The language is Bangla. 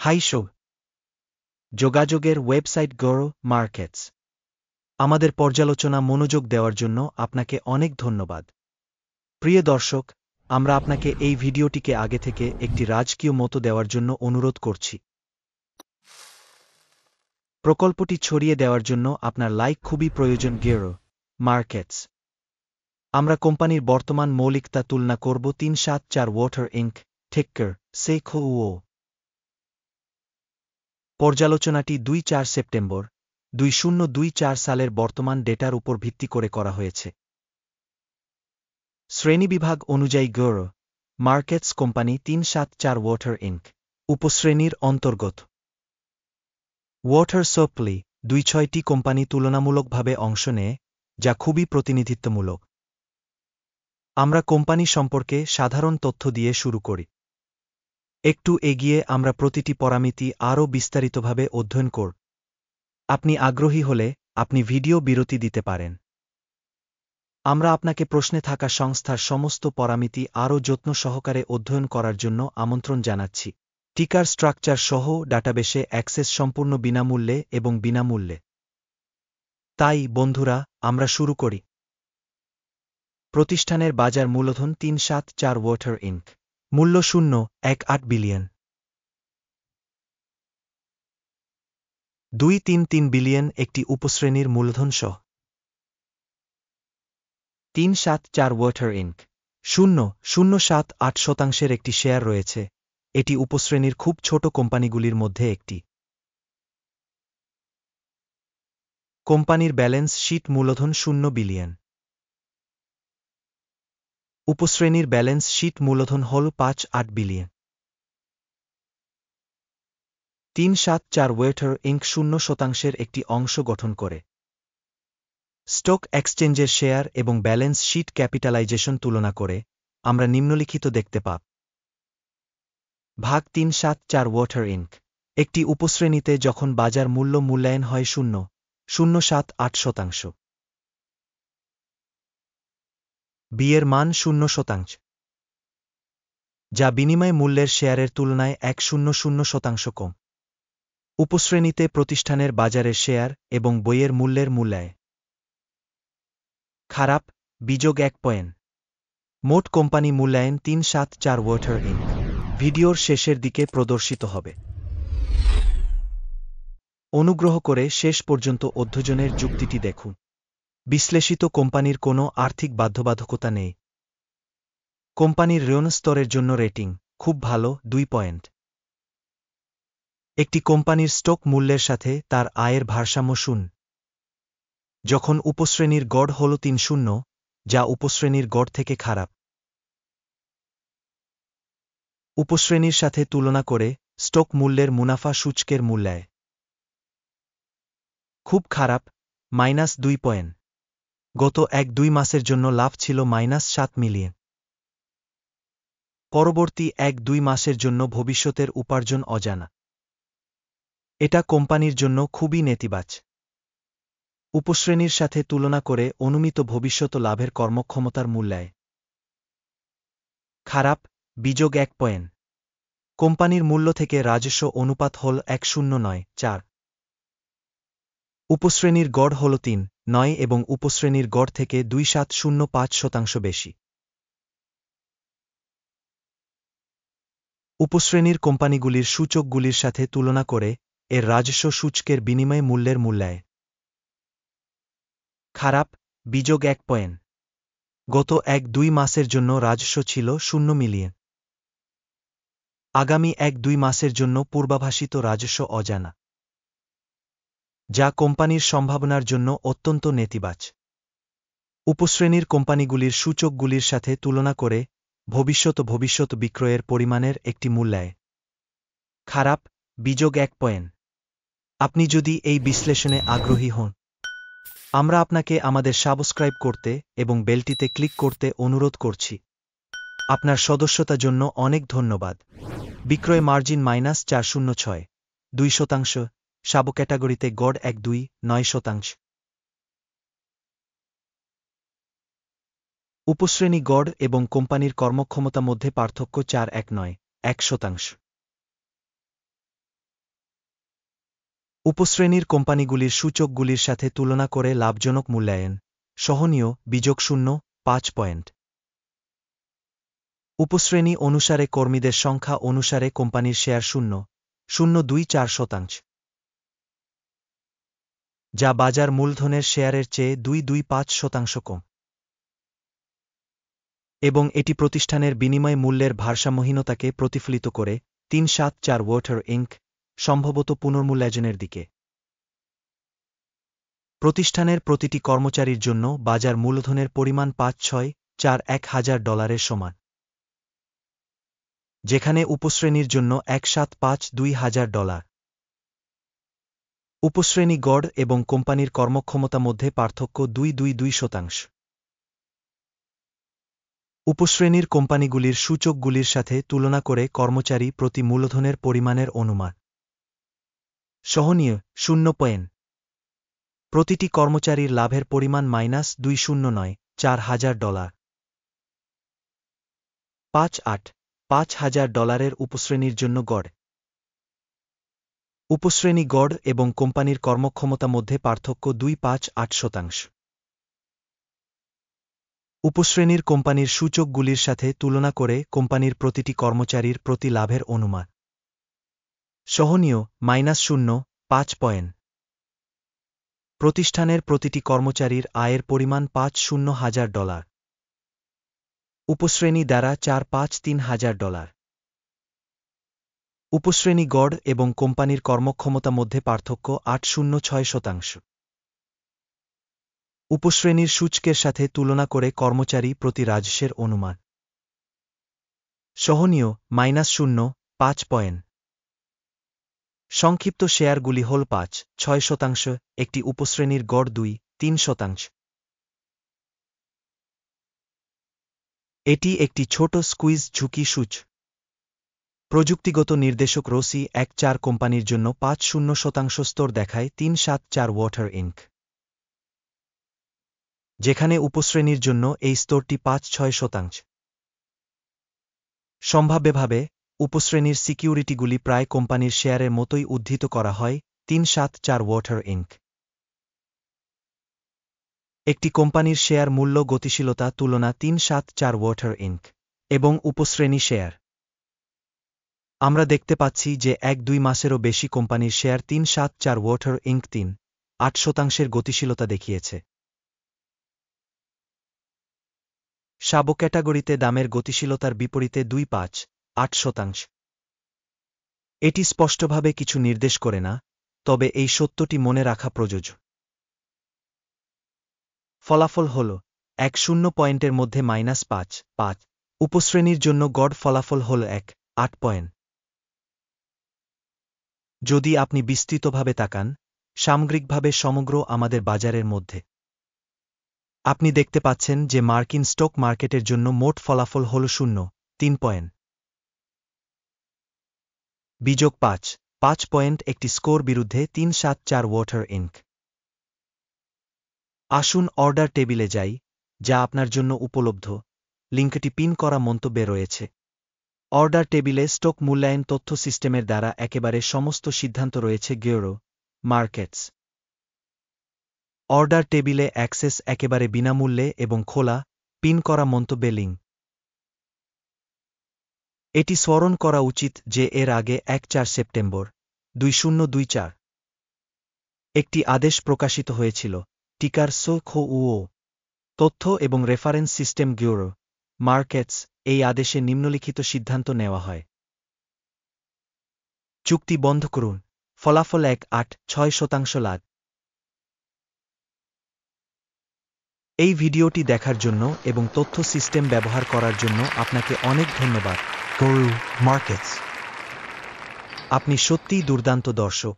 হাইশো যোগাযোগের ওয়েবসাইট গ্রো মার্কেটস। আমাদের পর্যালোচনা মনোযোগ দেওয়ার জন্য আপনাকে অনেক ধন্যবাদ। প্রিয় দর্শক, আমরা আপনাকে এই ভিডিওটিকে আগে থেকে একটি রাজকীয় মতো দেওয়ার জন্য অনুরোধ করছি। প্রকল্পটি ছড়িয়ে দেওয়ার জন্য আপনার লাইক খুবই প্রয়োজন। Grow markets. আমরা কোম্পানির বর্তমান মৌলিকতা তুলনা করব। 374 ওয়াটার ইনক, টিক্কার SEKO। পর্যালোচনাটি 2-4 সেপ্টেম্বর 2024 সালের বর্তমান ডেটার উপর ভিত্তি করে করা হয়েছে। শ্রেণীবিভাগ অনুযায়ী Groww markets company 374 water Inc উপশ্রেণীর অন্তর্গত। ওয়াটার সাপ্লাই 2-6টি কোম্পানি তুলনামূলকভাবে অংশ নেয়, যা খুবই প্রতিনিধিত্বমূলক। আমরা কোম্পানি সম্পর্কে সাধারণ তথ্য দিয়ে শুরু করি। একটু এগিয়ে আমরা প্রতিটি পরামিতি আরও বিস্তারিতভাবে অধ্যয়ন করব। আপনি আগ্রহী হলে আপনি ভিডিও বিরতি দিতে পারেন। আমরা আপনাকে প্রশ্নে থাকা সংস্থার সমস্ত পরামিতি আরও যত্ন সহকারে অধ্যয়ন করার জন্য আমন্ত্রণ জানাচ্ছি। টিকার স্ট্রাকচার সহ ডাটাবেসে অ্যাক্সেস সম্পূর্ণ বিনামূল্যে এবং বিনামূল্যে। তাই বন্ধুরা, আমরা শুরু করি। প্রতিষ্ঠানের বাজার মূলধন 374 ওয়াটার ইনক। মূল্য 0.18 বিলিয়ন। 233 বিলিয়ন একটি উপশ্রেণীর মূলধন সহ। 374 ওয়াটার ইনক 0.078% একটি শেয়ার রয়েছে। এটি উপশ্রেণীর খুব ছোট কোম্পানিগুলির মধ্যে একটি। কোম্পানির ব্যালেন্স শীট মূলধন 0 বিলিয়ন। উপশ্রেণীর ব্যালেন্স শীট মূলধন হল 5.8 বিলিয়ন। 374 ওয়াটার ইনক 0% একটি অংশ গঠন করে। স্টক এক্সচেঞ্জের শেয়ার এবং ব্যালেন্স শীট ক্যাপিটালাইজেশন তুলনা করে আমরা নিম্নলিখিত দেখতে পাব। ভাগ 374 ওয়াটার ইনক একটি উপশ্রেণীতে যখন বাজার মূল্য মূল্যায়ন হয় 0.078%। বিয়ের মান 0%, যা বিনিময় মূল্যের শেয়ারের তুলনায় 100% কম। উপশ্রেণীতে প্রতিষ্ঠানের বাজারের শেয়ার এবং বইয়ের মূল্যের মূল্যায় খারাপ বিযোগ 1 পয়েন্ট। মোট কোম্পানি মূল্যায়ন 374 ওয়াটার ইনক ভিডিওর শেষের দিকে প্রদর্শিত হবে। অনুগ্রহ করে শেষ পর্যন্ত অধ্যয়নের যুক্তিটি দেখুন। বিশ্লেষিত কোম্পানির কোনো আর্থিক বাধ্যবাধকতা নেই। কোম্পানির ঋণ স্তরের জন্য রেটিং খুব ভালো 2 পয়েন্ট। একটি কোম্পানির স্টক মূল্যের সাথে তার আয়ের ভারসাম্য 0, যখন উপশ্রেণীর গড় হল 3.0, যা উপশ্রেণীর গড় থেকে খারাপ। উপশ্রেণীর সাথে তুলনা করে স্টক মূল্যের মুনাফা সূচকের মূল্যায় খুব খারাপ -2 পয়েন্ট। গত 1-2 মাসের জন্য লাভ ছিল -7 মিলিয়ন। পরবর্তী 1-2 মাসের জন্য ভবিষ্যতের উপার্জন অজানা। এটা কোম্পানির জন্য খুবই নেতিবাচক। উপশ্রেণীর সাথে তুলনা করে অনুমিত ভবিষ্যৎ লাভের কর্মক্ষমতার মূল্যায় খারাপ বিযোগ 1 পয়েন্ট। কোম্পানির মূল্য থেকে রাজস্ব অনুপাত হল 1.09:4। উপশ্রেণীর গড় হল 3.9 এবং উপশ্রেণীর গড় থেকে 2.705% বেশি। উপশ্রেণীর কোম্পানিগুলির সূচকগুলির সাথে তুলনা করে এর রাজস্ব সূচকের বিনিময় মূল্যের মূল্যায় খারাপ বিযোগ 1 পয়েন্ট। গত 1-2 মাসের জন্য রাজস্ব ছিল 0 মিলিয়ন। আগামী 1-2 মাসের জন্য পূর্বাভাসিত রাজস্ব অজানা, যা কোম্পানির সম্ভাবনার জন্য অত্যন্ত নেতিবাচক। উপশ্রেণীর কোম্পানিগুলির সূচকগুলির সাথে তুলনা করে ভবিষ্যৎ বিক্রয়ের পরিমাণের একটি মূল্যায় খারাপ বিযোগ 1 পয়েন্ট। আপনি যদি এই বিশ্লেষণে আগ্রহী হন, আমরা আপনাকে আমাদের সাবস্ক্রাইব করতে এবং বেলটিতে ক্লিক করতে অনুরোধ করছি। আপনার সদস্যতার জন্য অনেক ধন্যবাদ। বিক্রয় মার্জিন -406, 2%। সাব ক্যাটাগরিতে গড় 1.29%। উপশ্রেণী গড় এবং কোম্পানির কর্মক্ষমতা মধ্যে পার্থক্য 4.19%। উপশ্রেণীর কোম্পানিগুলির সূচকগুলির সাথে তুলনা করে লাভজনক মূল্যায়ন সহনীয় বিযোগ 0.5 পয়েন্ট। উপশ্রেণী অনুসারে কর্মীদের সংখ্যা অনুসারে কোম্পানির শেয়ার 0.024%, যা বাজার মূলধনের শেয়ারের চেয়ে 2.25% কম, এবং এটি প্রতিষ্ঠানের বিনিময় মূল্যের ভারসাম্যহীনতাকে প্রতিফলিত করে 374 ওয়াটার ইনক সম্ভবত পুনর্মূল্যায়নের দিকে। প্রতিষ্ঠানের প্রতিটি কর্মচারীর জন্য বাজার মূলধনের পরিমাণ $5,641,000 সমান, যেখানে উপশ্রেণীর জন্য $1,752,000। উপশ্রেণী গড় এবং কোম্পানির কর্মক্ষমতা মধ্যে পার্থক্য 2.22%। উপশ্রেণীর কোম্পানিগুলির সূচকগুলির সাথে তুলনা করে কর্মচারী প্রতি মূলধনের পরিমাণের অনুমান সহনীয় 0 পয়েন্ট। প্রতিটি কর্মচারীর লাভের পরিমাণ $2,094,000। 5,8,5,000 উপশ্রেণীর জন্য গড়। উপশ্রেণী গড় এবং কোম্পানির কর্মক্ষমতা মধ্যে পার্থক্য 2.58%। উপশ্রেণীর কোম্পানির সূচকগুলির সাথে তুলনা করে কোম্পানির প্রতিটি কর্মচারীর প্রতি লাভের অনুমান সহনীয় -0.5 পয়েন্ট। প্রতিষ্ঠানের প্রতিটি কর্মচারীর আয়ের পরিমাণ $5,000 উপশ্রেণী দ্বারা $4,53,000। উপশ্রেণী গড় এবং কোম্পানির কর্মক্ষমতা মধ্যে পার্থক্য 8.06%। উপশ্রেণীর সূচকের সাথে তুলনা করে কর্মচারী প্রতি রাজস্বের অনুমান সহনীয় -0.5 পয়েন্ট। সংক্ষিপ্ত শেয়ারগুলি হল 5.6%, একটি উপশ্রেণীর গড় 2.3%। এটি একটি ছোট স্কুইজ ঝুঁকি সূচ। প্রযুক্তিগত নির্দেশক রোসি 1.4 কোম্পানির জন্য 5.0% স্তর দেখায় 374 ওয়াটার ইনক, যেখানে উপশ্রেণীর জন্য এই স্তরটি 5.6%। সম্ভাব্যভাবে উপশ্রেণীর সিকিউরিটিগুলি প্রায় কোম্পানির শেয়ারের মতোই উদ্ধৃত করা হয় 374 ওয়াটার ইনক। একটি কোম্পানির শেয়ার মূল্য গতিশীলতা তুলনা 374 ওয়াটার ইনক এবং উপশ্রেণী শেয়ার। আমরা দেখতে পাচ্ছি যে 1-2 মাসেরও বেশি কোম্পানির শেয়ার 374 ওয়াটার ইনক 3.8% গতিশীলতা দেখিয়েছে। সাবো ক্যাটাগরিতে দামের গতিশীলতার বিপরীতে 2.5-8%। এটি স্পষ্টভাবে কিছু নির্দেশ করে না, তবে এই সত্যটি মনে রাখা প্রযোজ্য। ফলাফল হল 1.0 পয়েন্টের মধ্যে -5.5। উপশ্রেণীর জন্য গড় ফলাফল হল 1.8 পয়েন্ট। যদি আপনি বিস্তৃতভাবে তাকান, সামগ্রিকভাবে সমগ্র আমাদের বাজারের মধ্যে, আপনি দেখতে পাচ্ছেন যে মার্কিন স্টক মার্কেটের জন্য মোট ফলাফল হল 0.3 পয়েন্ট বিযোগ 5 পয়েন্ট একটি স্কোর বিরুদ্ধে 374 ওয়াটার ইনক। আসুন অর্ডার টেবিলে যাই, যা আপনার জন্য উপলব্ধ। লিঙ্কটি পিন করা মন্তব্যে রয়েছে। অর্ডার টেবিলে স্টক মূল্যায়ন তথ্য সিস্টেমের দ্বারা একেবারে সমস্ত সিদ্ধান্ত রয়েছে গিওরো মার্কেটস। অর্ডার টেবিলে অ্যাক্সেস একেবারে বিনামূল্যে এবং খোলা, পিন করা মন্তব্যে লিঙ্ক। এটি স্মরণ করা উচিত যে এর আগে 1-4 সেপ্টেম্বর 2024 একটি আদেশ প্রকাশিত হয়েছিল, টিকার SOCHO তথ্য এবং রেফারেন্স সিস্টেম গিওরো মার্কেটস। এই আদেশে নিম্নলিখিত সিদ্ধান্ত নেওয়া হয়: চুক্তি বন্ধ করুন। ফলাফল 1.8-6% লাভ। এই ভিডিওটি দেখার জন্য এবং তথ্য সিস্টেম ব্যবহার করার জন্য আপনাকে অনেক ধন্যবাদ। গরু মার্কেটস, আপনি সত্যিই দুর্দান্ত দর্শক।